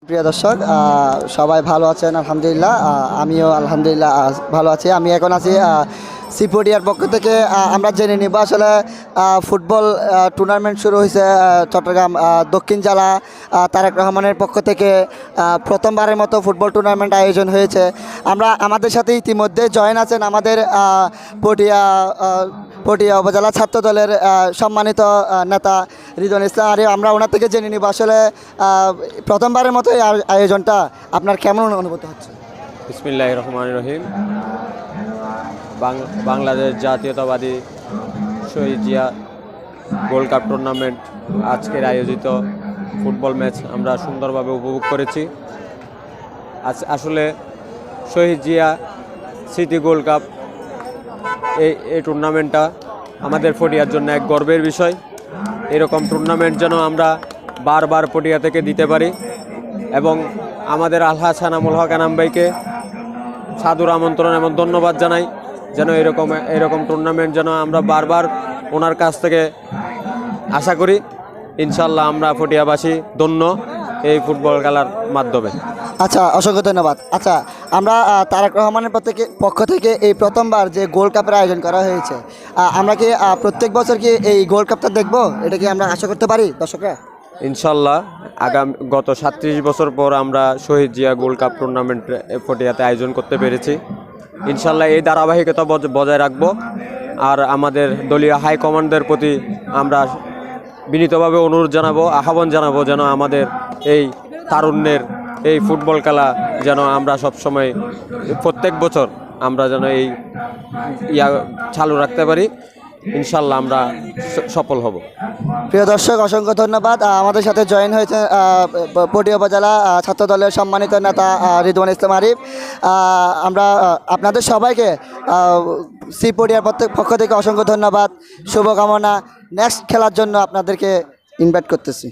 প্রিয় দর্শক সবাই ভালো আছেন আলহামদুলিল্লাহ। আমিও আলহামদুলিল্লাহ ভালো আছি। আমি এখন আছি সিপোডিয়ার পক্ষ থেকে। আমরা জেনে নিব আসলে ফুটবল টুর্নামেন্ট শুরু হয়েছে চট্টগ্রাম দক্ষিণ জেলা তারেক রহমানের পক্ষ থেকে প্রথমবারের মতো ফুটবল টুর্নামেন্ট আয়োজন হয়েছে। আমাদের সাথে ইতিমধ্যে জয়েন আছেন আমাদের পটিয়া উপজেলা ছাত্র দলের সম্মানিত নেতা রিদওয়ান ইসলাম আরিফ। আমরা ওনার থেকে জেনে নিব আসলে প্রথমবারের মতো এই আয়োজনটা আপনার কেমন অনুভূত হচ্ছে? বিসমিল্লাহির রহমানির রহিম। বাংলাদেশ জাতীয়তাবাদী শহীদ জিয়া গোল্ড কাপ টুর্নামেন্ট আজকের আয়োজিত ফুটবল ম্যাচ আমরা সুন্দরভাবে উপভোগ করেছি। আসলে শহীদ জিয়া সিটি গোল্ড কাপ এই টুর্নামেন্টটা আমাদের পটিয়ার জন্য এক গর্বের বিষয়। এরকম টুর্নামেন্ট যেন আমরা বারবার পটিয়া থেকে দিতে পারি এবং আমাদের আলহাজ সানামুল হক এনাম ভাইকে সাদর আমন্ত্রণ এবং ধন্যবাদ জানাই যেন এরকম টুর্নামেন্ট যেন আমরা বারবার ওনার কাছ থেকে আশা করি। ইনশাল্লাহ আমরা পটিয়াবাসী ধন্য এই ফুটবল খেলার মাধ্যমে। আচ্ছা, অসংখ্য ধন্যবাদ। আচ্ছা, আমরা তারেক রহমানের পক্ষ থেকে এই প্রথমবার যে গোল্ড কাপের আয়োজন করা হয়েছে, আমরা কি প্রত্যেক বছর কি এই গোল্ড কাপটা দেখব? এটা কি আমরা আশা করতে পারি দর্শকরা? ইনশাল্লাহ গত 37 বছর পর আমরা শহীদ জিয়া গোল্ড কাপ টুর্নামেন্ট পটিয়াতে আয়োজন করতে পেরেছি। ইনশাল্লাহ এই ধারাবাহিকতা বজায় রাখবো। আর আমাদের দলীয় হাইকমান্ডের প্রতি আমরা বিনীতভাবে অনুরোধ জানাবো, আহ্বান জানাবো যেন আমাদের এই তারুণ্যের এই ফুটবল খেলা যেন আমরা সবসময় প্রত্যেক বছর আমরা যেন এই চালু রাখতে পারি। ইনশাল্লাহ আমরা সফল হব। প্রিয় দর্শক, অসংখ্য ধন্যবাদ। আমাদের সাথে জয়েন হয়েছে পটিয়া উপজেলা ছাত্র দলের সম্মানিত নেতা রিদওয়ান ইসলাম আরিফ। আমরা আপনাদের সবাইকে সিপোডিয়ার পক্ষ থেকে অসংখ্য ধন্যবাদ, শুভকামনা। নেক্সট খেলার জন্য আপনাদেরকে ইনভাইট করতেছি।